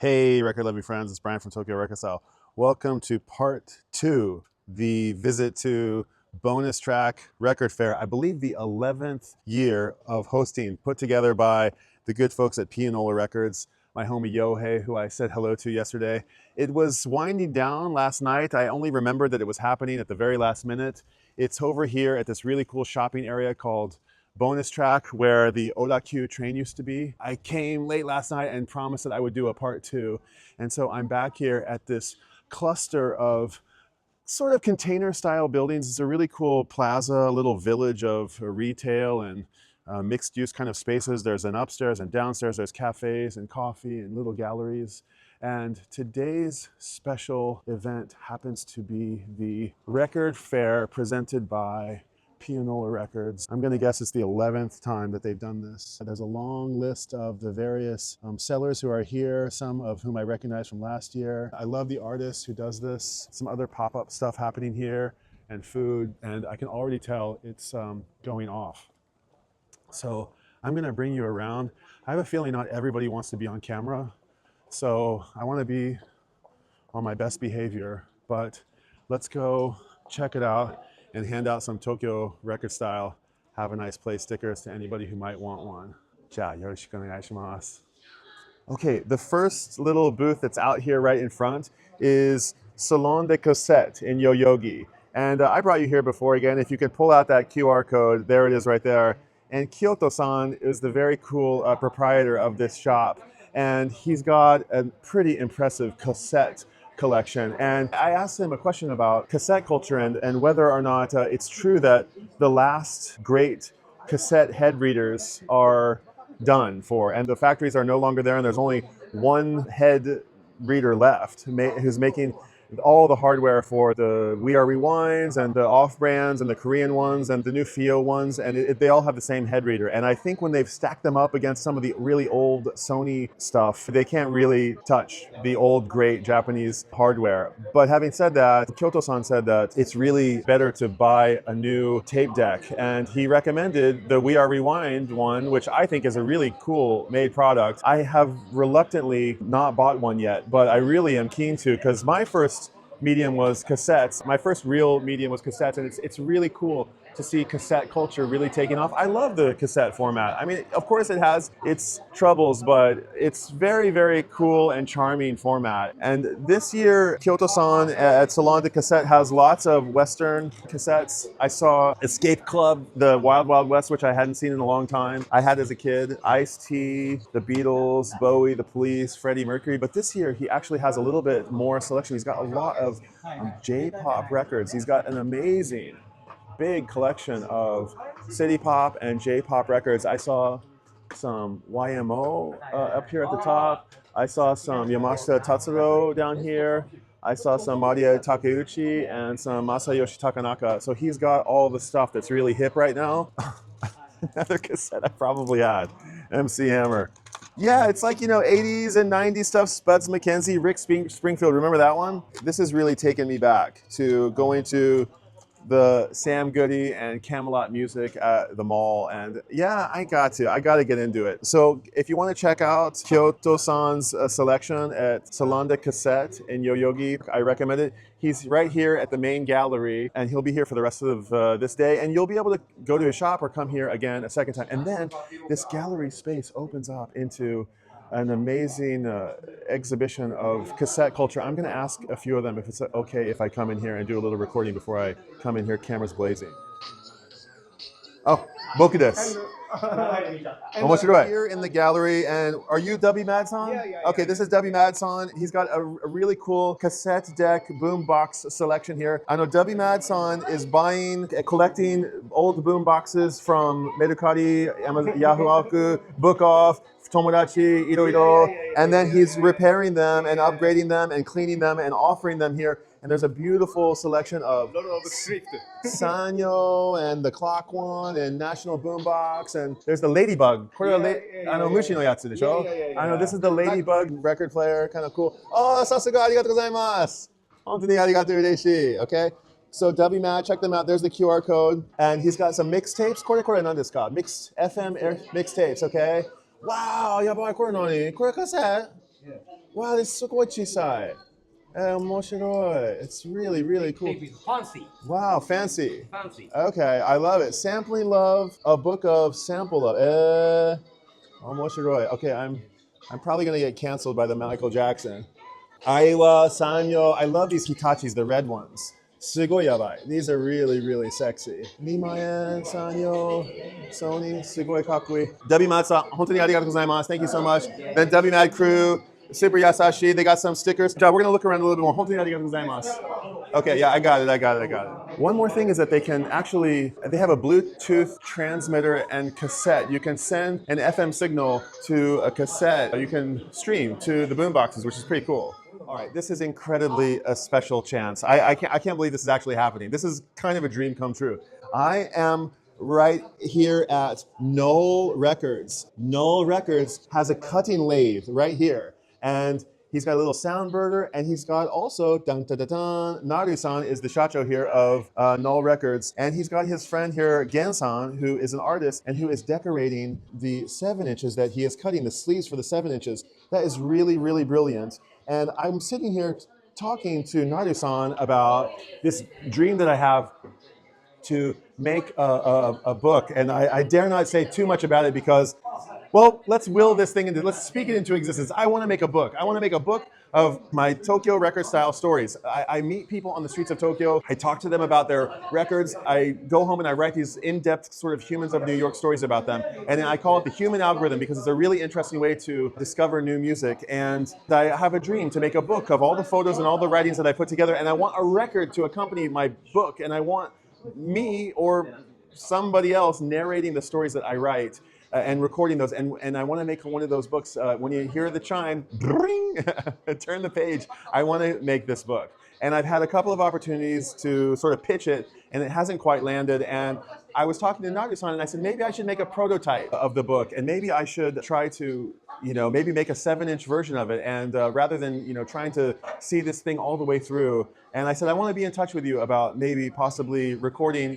Hey, record loving friends, it's Brian from TokyoRecordStyle. Welcome to part two, the visit to bonus track record fair. I believe the 11th year of hosting, put together by the good folks at Null Records, my homie Yohei, who I said hello to yesterday. It was winding down last night. I only remembered that it was happening at the very last minute. It's over here at this really cool shopping area called bonus track where the Odakyu train used to be. I came late last night and promised that I would do a part two. And so I'm back here at this cluster of sort of container style buildings. It's a really cool plaza, a little village of retail and mixed use kind of spaces. There's an upstairs and downstairs. There's cafes and coffee and little galleries. And today's special event happens to be the record fair presented by Null Records. I'm going to guess it's the 11th time that they've done this. There's a long list of the various sellers who are here, some of whom I recognize from last year. I love the artist who does this. Some other pop-up stuff happening here and food, and I can already tell it's going off. So I'm going to bring you around. I have a feeling not everybody wants to be on camera, so I want to be on my best behavior, but let's go check it out and hand out some Tokyo Record Style Have a Nice Place stickers to anybody who might want one. Ja, yoroshiku onegaishimasu. Okay, the first little booth that's out here right in front is Salon de Cassette in Yoyogi. And I brought you here before again. If you could pull out that QR code, there it is right there. And Kyoto-san is the very cool proprietor of this shop. And he's got a pretty impressive cassette collection. And I asked him a question about cassette culture and whether or not it's true that the last great cassette head readers are done for, and the factories are no longer there, and there's only one head reader left who's making all the hardware for the We Are Rewinds and the off-brands and the Korean ones and the new FIO ones, and they all have the same head reader. And I think when they've stacked them up against some of the really old Sony stuff, they can't really touch the old great Japanese hardware. But having said that, Kyoto-san said that it's really better to buy a new tape deck, and he recommended the We Are Rewind one, which I think is a really cool made product. I have reluctantly not bought one yet, but I really am keen to, because my first medium was cassettes. My first real medium was cassettes, and it's really cool to see cassette culture really taking off. I love the cassette format. I mean, of course it has its troubles, but it's very, very cool and charming format. And this year, Kyoto-san at Salon de Cassette has lots of Western cassettes. I saw Escape Club, the Wild Wild West, which I hadn't seen in a long time. I had as a kid Ice-T, the Beatles, Bowie, the Police, Freddie Mercury. But this year, he actually has a little bit more selection. He's got a lot of J-pop records. He's got an amazing big collection of city pop and J-pop records. I saw some YMO up here at the top. I saw some Yamashita Tatsuro down here. I saw some Maria Takeuchi and some Masayoshi Takanaka. So he's got all the stuff that's really hip right now. Another cassette I probably had, MC Hammer. Yeah, it's like, 80s and 90s stuff. Spuds MacKenzie, Rick Springfield. Remember that one? This has really taken me back to going to the Sam Goody and Camelot music at the mall. And yeah, I got to get into it. So if you want to check out Kyoto-san's selection at Salon de Cassette in Yoyogi, I recommend it. He's right here at the main gallery, and he'll be here for the rest of this day. And you'll be able to go to his shop or come here again a second time. And then this gallery space opens up into an amazing exhibition of cassette culture. I'm going to ask a few of them if it's okay if I come in here and do a little recording before I come in here, cameras blazing. Oh, boku desu. Omoshiroi. Here in the gallery, and are you W Mad-san? Yeah. Okay, this is W Mad-san. He's got a really cool cassette deck boombox selection here. I know W Mad-san is collecting old boomboxes from Mercari, Yahoo Auku, Book Off, Tomodachi, Iroiro, and then he's repairing them and upgrading them and cleaning them and offering them here. And there's a beautiful selection of Sanyo and the Clock One and National Boombox, and there's the Ladybug. Mushi no yatsu desho? I know this is the Ladybug record player, kind of cool. Oh, sasuga arigatou gozaimasu. Hontou ni arigatou ureshii. Okay. So W Mad, check them out. There's the QR code, and he's got some mixtapes. Kore nan desu ka? Mixed FM mixtapes. Okay. Wow, yabai, kore nani? Kore cassette? Wow, this is so chisai. Omoshiroi. It's really, really cool. Fancy. Wow, fancy. Fancy. Okay, I love it. Sampling Love, a book of sample love. Omoshiroi. Okay, I'm probably gonna get canceled by the Michael Jackson. Aiwa, Sanyo. I love these Hitachis, the red ones. Sugoi yabai. These are really, really sexy. Nimaen, Sanyo, Sony, sugoi kakui. W Matsa, hontoni arigatou gozaimasu. Thank you so much. Then W Mad Crew, Super Yasashi. They got some stickers. We're gonna look around a little bit more. Hontoni arigatou gozaimasu. Okay, yeah, I got it. One more thing is that they can actually, they have a Bluetooth transmitter and cassette. You can send an FM signal to a cassette. You can stream to the boomboxes, which is pretty cool. All right, this is incredibly a special chance. I can't believe this is actually happening. This is kind of a dream come true. I am right here at Null Records. Null Records has a cutting lathe right here. And he's got a little soundboarder, and he's got also, dun dun dun dun, Naru-san is the shacho here of Null Records. And he's got his friend here, Gen-san, who is an artist and who is decorating the 7 inches that he is cutting, the sleeves for the 7 inches. That is really, really brilliant. And I'm sitting here talking to Naru-san about this dream that I have to make a book. And I dare not say too much about it because, well, let's will this thing into, let's speak it into existence. I want to make a book. I want to make a book of my Tokyo record style stories. I meet people on the streets of Tokyo. I talk to them about their records. I go home and I write these in-depth sort of humans of New York stories about them. And then I call it the human algorithm because it's a really interesting way to discover new music. And I have a dream to make a book of all the photos and all the writings that I put together. And I want a record to accompany my book. And I want me or somebody else narrating the stories that I write. And recording those, and I want to make one of those books. When you hear the chime, bring, turn the page. I want to make this book, and I've had a couple of opportunities to sort of pitch it, and it hasn't quite landed. And I was talking to Naru-san, and I said maybe I should make a prototype of the book, and maybe I should try to, maybe make a 7-inch version of it, and rather than trying to see this thing all the way through. And I said I want to be in touch with you about maybe possibly recording,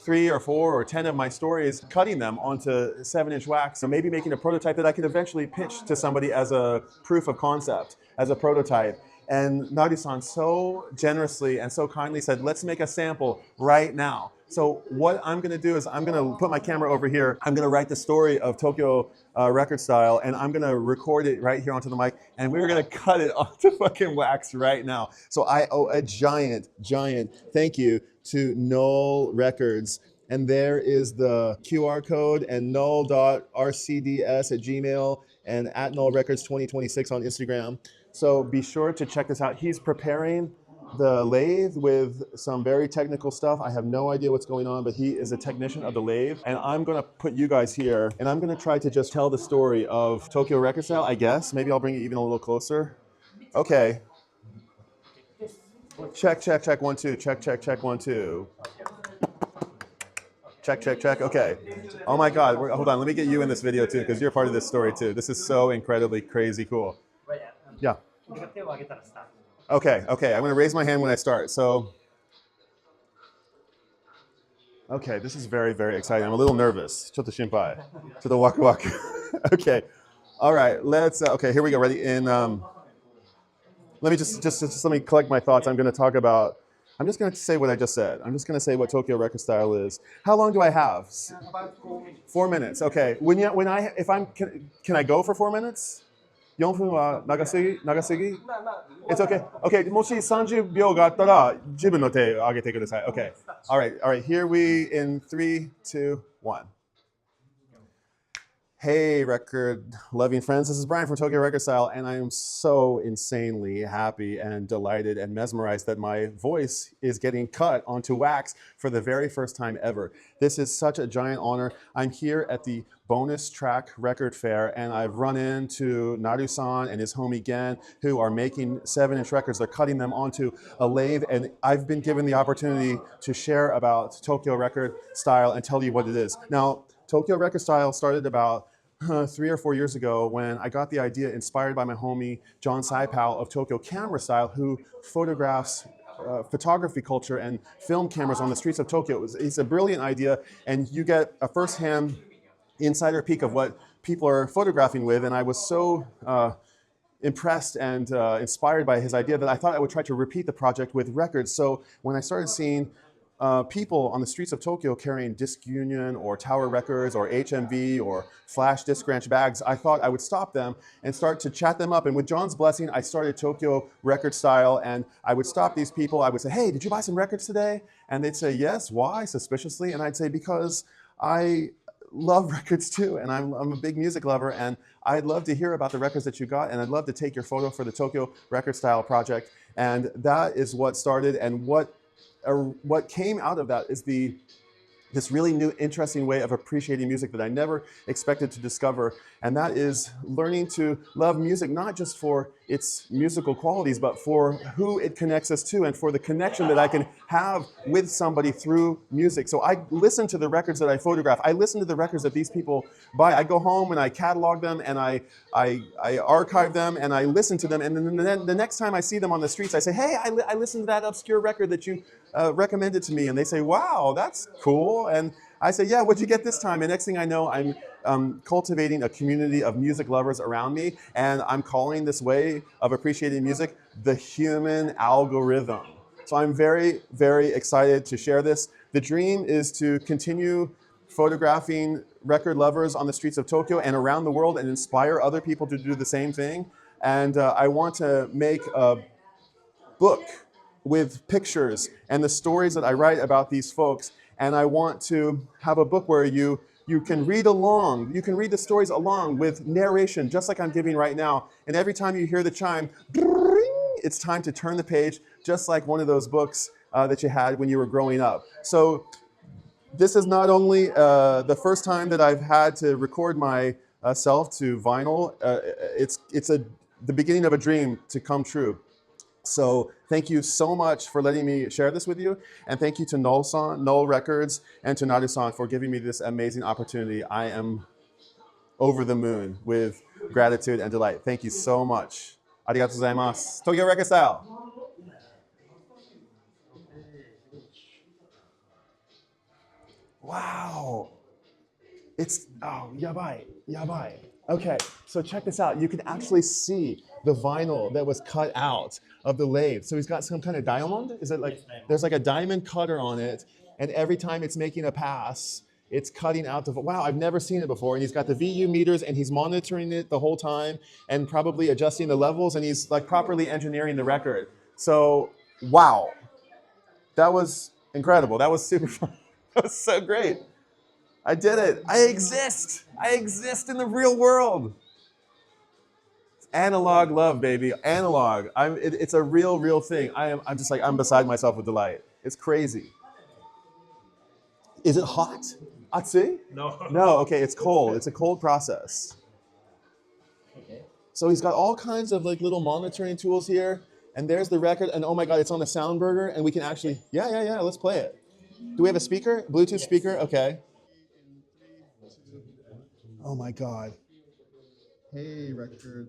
3 or 4 or 10 of my stories, cutting them onto 7-inch wax, so maybe making a prototype that I could eventually pitch to somebody as a proof of concept, as a prototype. And Naru-san so generously and so kindly said, let's make a sample right now. So what I'm going to do is I'm going to put my camera over here. I'm going to write the story of Tokyo record style, and I'm going to record it right here onto the mic, and we're going to cut it onto fucking wax right now. So I owe a giant, giant thank you to Null Records. And there is the QR code and null.rcds@gmail and at Null Records 2026 on Instagram. So be sure to check this out. He's preparing the lathe with some very technical stuff. I have no idea what's going on, but he is a technician of the lathe. And I'm gonna put you guys here, and I'm gonna try to just tell the story of Tokyo Record Style, I guess. Maybe I'll bring it even a little closer. Okay. Check, 1, 2. Check, 1, 2. Check. Okay. Oh my God. Hold on. Let me get you in this video too, because you're part of this story too. This is so incredibly crazy cool. Yeah. Okay. I'm going to raise my hand when I start. So, okay. This is very, very exciting. I'm a little nervous. Chotto shinpai. Chotto waku waku. Okay. All right. Let's. Okay. Here we go. Ready? In. Let me just let me collect my thoughts. I'm going to talk about. I'm just going to say what I just said. I'm just going to say what Tokyo Record Style is. How long do I have? 4 minutes. Okay. Can I go for 4 minutes? 4分は長すぎ? It's okay. Okay. もし30秒があったら自分の手を挙げてください. Okay. All right. Here we in 3, 2, 1. Hey, record-loving friends. This is Brian from Tokyo Record Style, and I am so insanely happy and delighted and mesmerized that my voice is getting cut onto wax for the very first time ever. This is such a giant honor. I'm here at the Bonus Track Record Fair, and I've run into Naru-san and his homie Gen, who are making 7-inch records. They're cutting them onto a lathe, and I've been given the opportunity to share about Tokyo Record Style and tell you what it is. Now, Tokyo Record Style started about 3 or 4 years ago when I got the idea inspired by my homie John Saipao of Tokyo Camera Style, who photographs photography culture and film cameras on the streets of Tokyo. It's a brilliant idea, and you get a first-hand insider peek of what people are photographing with, and I was so impressed and inspired by his idea that I thought I would try to repeat the project with records. So when I started seeing people on the streets of Tokyo carrying Disc Union or Tower Records or HMV or Flash Disc Ranch bags, I thought I would stop them and start to chat them up. And with John's blessing, I started TokyoRecordStyle, and I would stop these people. I would say, hey, did you buy some records today? And they'd say, yes. Why? Suspiciously. And I'd say, because I love records too, and I'm a big music lover, and I'd love to hear about the records that you got, and I'd love to take your photo for the TokyoRecordStyle project. And that is what started, and what came out of that is this really new, interesting way of appreciating music that I never expected to discover, and that is learning to love music, not just for its musical qualities, but for who it connects us to, and for the connection that I can have with somebody through music. So I listen to the records that I photograph. I listen to the records that these people buy. I go home and I catalog them, and I archive them, and I listen to them, and then the next time I see them on the streets, I say, hey, I listened to that obscure record that you recommended to me, and they say, wow, that's cool. And I say, yeah, what'd you get this time? And next thing I know, I'm cultivating a community of music lovers around me, and I'm calling this way of appreciating music the human algorithm. So I'm very, very excited to share this. The dream is to continue photographing record lovers on the streets of Tokyo and around the world and inspire other people to do the same thing. And I want to make a book with pictures and the stories that I write about these folks. And I want to have a book where you can read along. You can read the stories along with narration, just like I'm giving right now. And every time you hear the chime, it's time to turn the page, just like one of those books that you had when you were growing up. So this is not only the first time that I've had to record myself to vinyl. It's the beginning of a dream to come true. So thank you so much for letting me share this with you. And thank you to Null Records, and to Naru-san for giving me this amazing opportunity. I am over the moon with gratitude and delight. Thank you so much. Arigatou gozaimasu. Tokyo Record Style. Wow. It's, oh, yabai, yabai. Okay, so check this out. You can actually see the vinyl that was cut out of the lathe. So he's got some kind of diamond? Is it like, there's like a diamond cutter on it, and every time it's making a pass, it's cutting out the, wow, I've never seen it before. And he's got the VU meters, and he's monitoring it the whole time, and probably adjusting the levels, and he's like properly engineering the record. So, wow. That was incredible. That was super fun. That was so great. I did it. I exist. I exist in the real world. Analog love, baby. Analog. It's a real thing. I'm just like, I'm beside myself with delight. It's crazy. Is it hot? Atsui? No. No, okay, it's cold. It's a cold process. So he's got all kinds of like little monitoring tools here. And there's the record. And oh my God, it's on the sound burger. And we can actually, yeah, let's play it. Do we have a speaker? Bluetooth speaker? Okay. Oh my God. Hey, record.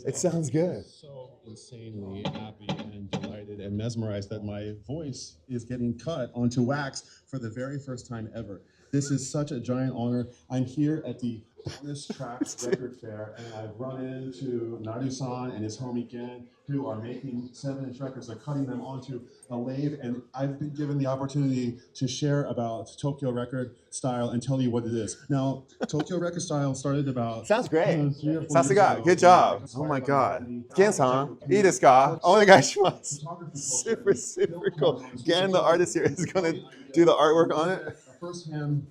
It sounds good. So insanely happy and delighted and mesmerized that my voice is getting cut onto wax for the very first time ever. This is such a giant honor. I'm here at the Bonus Track Record Fair, and I've run into Naru-san and his homie Gen, who are making 7-inch records. They're cutting them onto a lathe, and I've been given the opportunity to share about TokyoRecordStyle and tell you what it is. Now, TokyoRecordStyle started about... Sounds great. さすが. Good job. Oh my God. Gen-san, いいですか? Onegaishimasu. Super, super cool. Gen, the artist here, is going to do the artwork on it. First-hand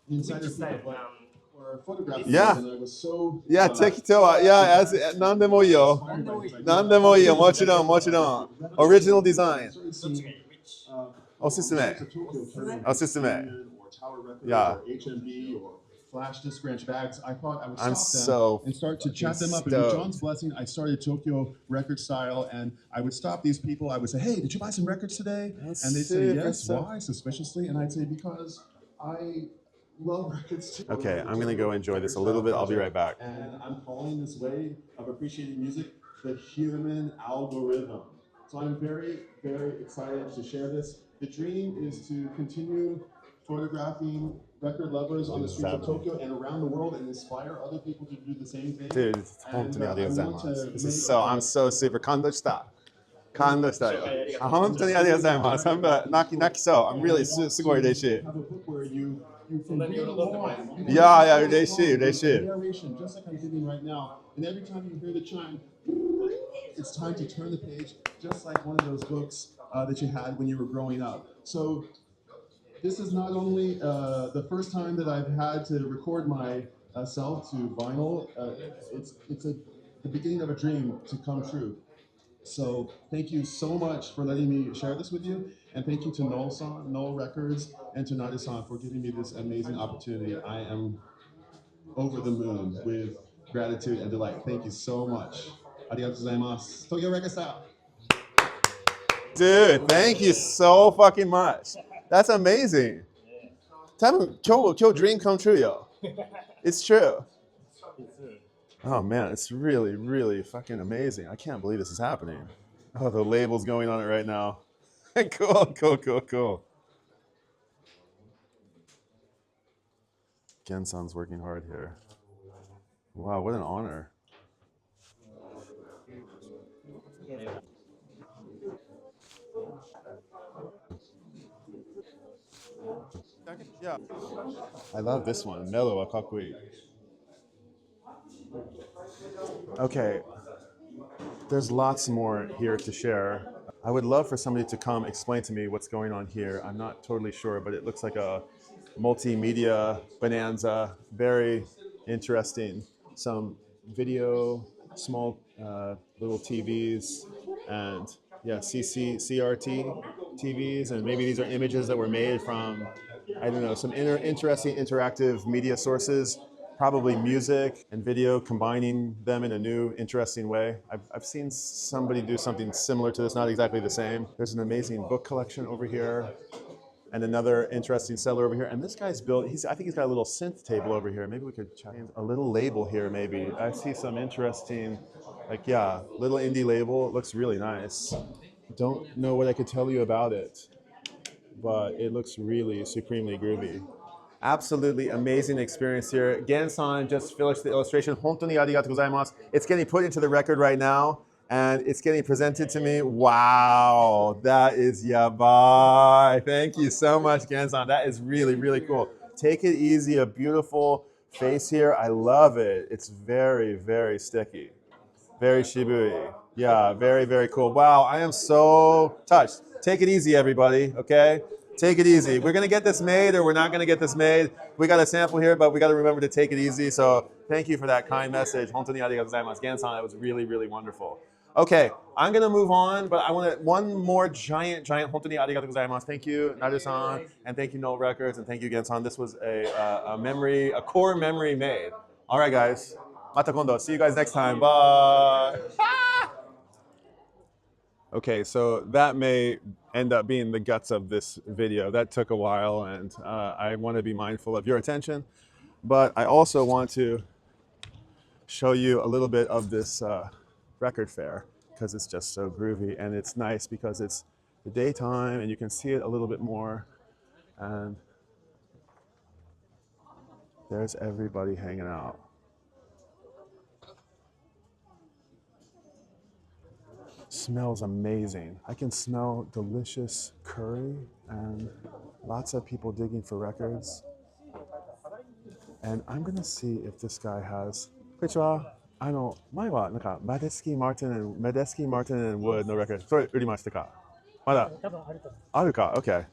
insider photograph. Yeah. And I was so, yeah, 適当. Yeah, 何でもいいよ. 何でもいいよ. もちろん. Original design. おすすめ. Yeah. Flash Disc Ranch bags. I thought I would stop them and start to chat them up. And with John's blessing, I started TokyoRecordStyle, and I would stop these people. I would say, hey, did you buy some records today? And they'd say, yes. Why? Suspiciously. And I'd say, because I love records too. Okay, I'm going to go enjoy this a little bit. I'll be right back. And I'm calling this way of appreciating music the human algorithm. So I'm very, very excited to share this. The dream is to continue photographing record lovers on the streets of Tokyo and around the world and inspire other people to do the same thing. Dude, this is so, I'm so super 感動した。感動したよ。あ、本当にありがとうございます。泣きそう。I'm really すごい嬉しい。いやいや、嬉しい、嬉しい。Just like I'm giving right now, and every time you hear the chime, it's time to turn the page, just like one of those books that you had when you were growing up. So this is not only the first time that I've had to record myself to vinyl. It's the beginning of a dream to come true. So thank you so much for letting me share this with you, and thank you to Null Records, and to Nade-san for giving me this amazing opportunity. I am over the moon with gratitude and delight. Thank you so much. Arigatou gozaimasu. TokyoRecordStyle. Dude, thank you so fucking much. That's amazing. 多分今日 dream come true, yo. It's true. Oh man, it's really, really fucking amazing. I can't believe this is happening. Oh, the label's going on it right now. Cool. Gensan's working hard here. Wow, what an honor. Yeah. I love this one. Mellow wa kakkoi. Okay, there's lots more here to share. I would love for somebody to come explain to me what's going on here. I'm not totally sure, but it looks like a multimedia bonanza. Very interesting. Some video, small little TVs, and yeah, CRT TVs, and maybe these are images that were made from, I don't know, some interesting interactive media sources. Probably music and video, combining them in a new, interesting way. I've seen somebody do something similar to this, not exactly the same. There's an amazing book collection over here, and another interesting seller over here. And this guy's built, I think he's got a little synth table over here. Maybe we could check in a little label here, maybe. I see some interesting, like, yeah, little indie label. It looks really nice. Don't know what I could tell you about it, but it looks really supremely groovy. Absolutely amazing experience here. Gen-san just finished the illustration. Hontoni arigatou gozaimasu. It's getting put into the record right now, and it's getting presented to me. Wow, that is yabai. Thank you so much, Gen-san. That is really, really cool. Take it easy, a beautiful face here. I love it. It's very, very sticky. Very shibui. Yeah, very, very cool. Wow, I am so touched. Take it easy, everybody, okay? Take it easy. We're gonna get this made or we're not gonna get this made. We got a sample here, but we gotta remember to take it easy. So thank you for that kind message. Hontoni arigatou gozaimasu. Gan-san, that was really, really wonderful. Okay, I'm gonna move on, but I want one more giant hontoni arigatou gozaimasu. Thank you, Nadu-san, and thank you, Null Records, and thank you, Gen-san. This was a core memory made. All right, guys. Mata kondo. See you guys next time. Bye. Okay, so that may end up being the guts of this video. That took a while, and I want to be mindful of your attention. But I also want to show you a little bit of this record fair, because it's just so groovy, and it's nice because it's the daytime and you can see it a little bit more. And there's everybody hanging out. Smells amazing. I can smell delicious curry and lots of people digging for records. And I'm gonna see if this guy has. Konnichiwa. 前はなんかメデスキー・マーティン and Wood no record. それ売りましたか？まだあるか? Okay.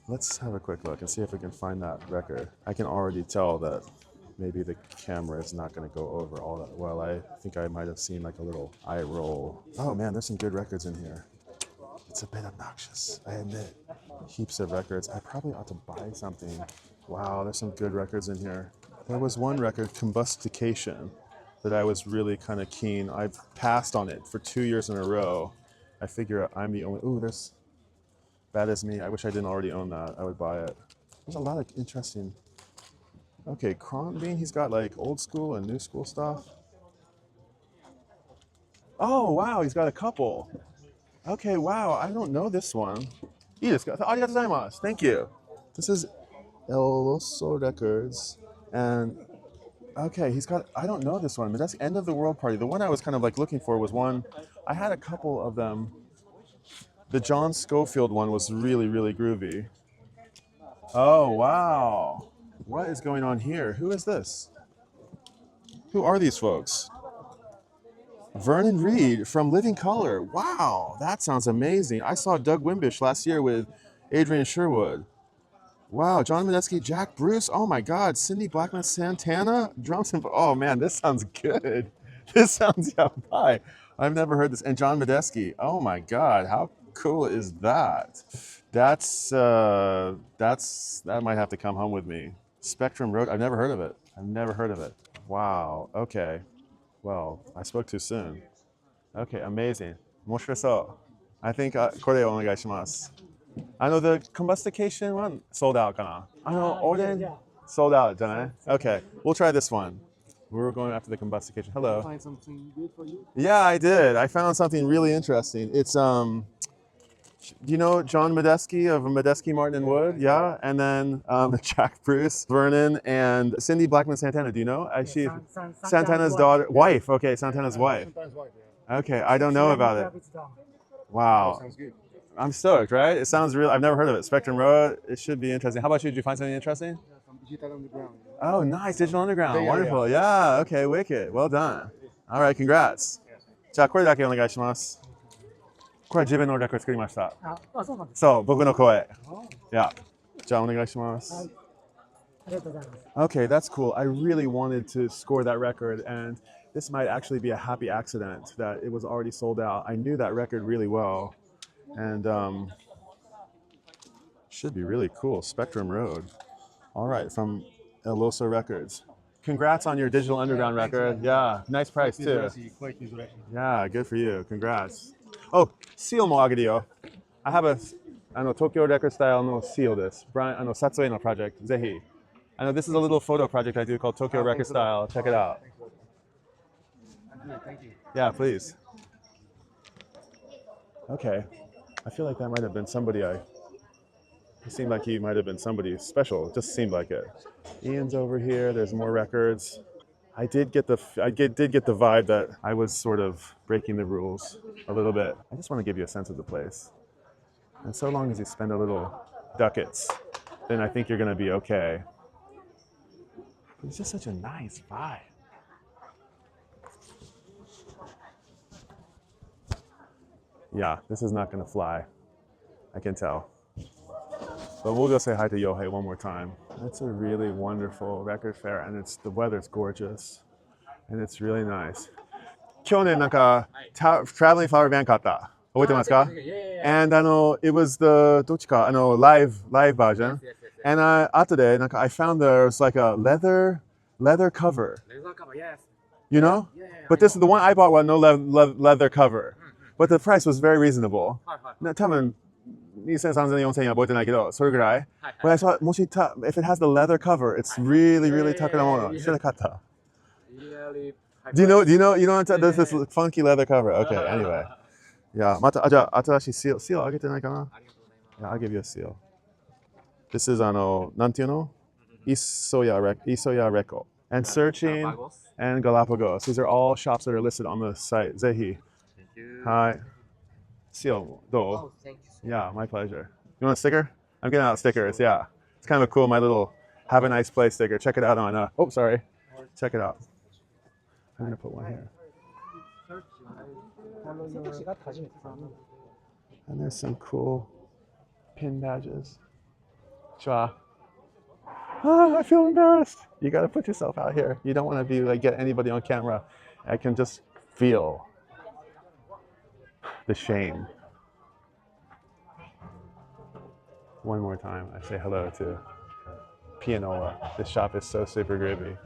Let's have a quick look and see if we can find that record. I can already tell that maybe the camera is not going to go over all that well. I think I might have seen like a little eye roll. Oh man, there's some good records in here. It's a bit obnoxious, I admit. Heaps of records. I probably ought to buy something. Wow, there's some good records in here. There was one record, Combustication, that I was really kind of keen. I've passed on it for 2 years in a row. I figure I'm the only, ooh, there's Bad As Me. I wish I didn't already own that. I would buy it. There's a lot of interesting. Okay, Kronbean, he's got like old school and new school stuff. Oh, wow, he's got a couple. Okay, wow, I don't know this one. いいですか? ありがとうございます. Thank you. This is El Oso Records. And okay, he's got, I don't know this one, but that's End of the World Party. The one I was kind of like looking for was one, I had a couple of them. The John Schofield one was really, really groovy. Oh, wow. What is going on here? Who is this? Who are these folks? Vernon Reed from Living Color. Wow, that sounds amazing. I saw Doug Wimbish last year with Adrian Sherwood. Wow, John Medeski, Jack Bruce. Oh my God, Cindy Blackman Santana, drums and oh man, this sounds good. This sounds yabai. I've never heard this. And John Medeski. Oh my God, how cool is that? That might have to come home with me. Spectrum Road. I've never heard of it. I've never heard of it. Wow. Okay. Well, I spoke too soon. Okay, amazing. 面白そう。I think これお願いします。the combustication one sold out かな。Orden sold out じゃない？ Okay, we'll try this one. We're going after the combustication. Hello. Find something good for you? Yeah, I did. I found something really interesting. It's do you know John Medeski of Medeski Martin and Wood? Yeah, and then Jack Bruce, Vernon, and Cindy Blackman Santana. Do you know? She Santana's daughter, wife. Okay, Santana's wife. Okay, I don't know about it. Wow. Sounds good. I'm stoked, right? It sounds real. I've never heard of it. Spectrum Road. It should be interesting. How about you? Did you find something interesting? From Digital Underground. Oh, nice. Digital Underground. Yeah, Wonderful. Yeah. Okay. Wicked. Well done. All right. Congrats. じゃあこれだけお願いします。これは自分のレコード作りました。そうなんです。そう、僕の声。あ、Yeah. じゃあお願いします。はい。ありがとうございます。Okay, that's cool. I really wanted to score that record, and this might actually be a happy accident that it was already sold out. I knew that record really well, and should be really cool. Spectrum Road. All right, from El Oso Records. Congrats on your Digital Underground record. Yeah, nice price too. Yeah, good for you. Congrats. Oh, seal mo agediyo. I have a TokyoRecordStyle no seal this. Brian, Satsue no project. Zehi. I know this is a little photo project I do called TokyoRecordStyle. Check it out. Thank you. Yeah, please. Okay. I feel like that might have been somebody It seemed like he might have been somebody special. It just seemed like it. Ian's over here. There's more records. I did get the vibe that I was sort of breaking the rules a little bit. I just want to give you a sense of the place. And so long as you spend a little ducats, then I think you're going to be okay. It's just such a nice vibe. Yeah, this is not going to fly. I can tell. But we'll go say hi to Yohei one more time. It's a really wonderful record fair, and the weather's gorgeous, and it's really nice. 去年なんか traveling flower van 買った。覚えてますか? And it was the どっちかlive version. And after that, I found there's like a leather cover. Leather cover, yes. You know? Yeah. But this is the one I bought was no leather cover. But the price was very reasonable. 多分2000、3000、4000円は覚えてないけど、それぐらい。But I thought, if it has the leather cover, it's really, really 高なもの。知らなかった。Do you know, there's this funky leather cover. Okay, anyway. Yeah, また、じゃあ、新しいシールあげてないかな? Yeah, I'll give you a seal. This is, なんていうの? Isoya Reco. And Searching and Galapagos. These are all shops that are listed on the site. ぜひ。Hi. Seal, どう? Oh, thank you. Yeah, my pleasure. You want a sticker? I'm getting out stickers, yeah. It's kind of cool, my little have a nice play sticker. Check it out on, sorry. Check it out. I'm going to put one here. And there's some cool pin badges. Chua. I feel embarrassed. You got to put yourself out here. You don't want to be like get anybody on camera. I can just feel the shame. One more time, I say hello to Pianola. This shop is so super groovy.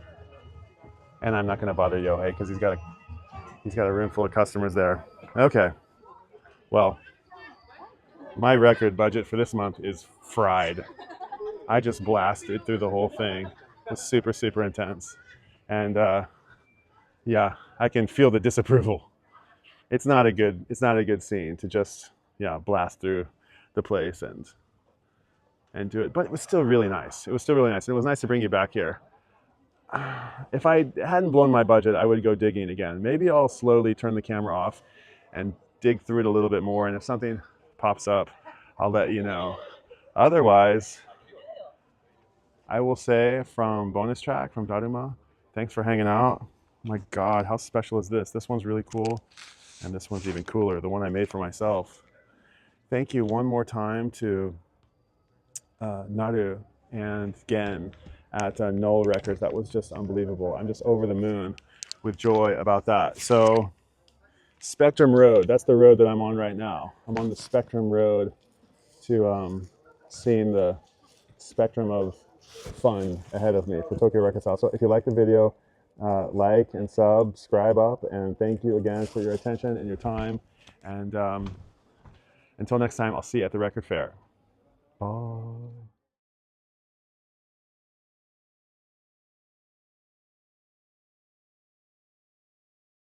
And I'm not going to bother Yohei because he's got a room full of customers there. Okay. Well, my record budget for this month is fried. I just blasted through the whole thing. It's super, super intense. And yeah, I can feel the disapproval. It's not a good scene to just blast through the place and and do it. But it was still really nice. It was still really nice. And it was nice to bring you back here. If I hadn't blown my budget, I would go digging again. Maybe I'll slowly turn the camera off and dig through it a little bit more. And if something pops up, I'll let you know. Otherwise, I will say from bonus track, from Daruma, thanks for hanging out. Oh my God, how special is this? This one's really cool. And this one's even cooler, the one I made for myself. Thank you one more time to Naru and Gen at Null Records. That was just unbelievable. I'm just over the moon with joy about that. So Spectrum Road, that's the road that I'm on right now. I'm on the Spectrum Road to seeing the spectrum of fun ahead of me for TokyoRecordStyle. So if you like the video, like and subscribe up, and thank you again for your attention and your time. And until next time, I'll see you at the record fair. Bye.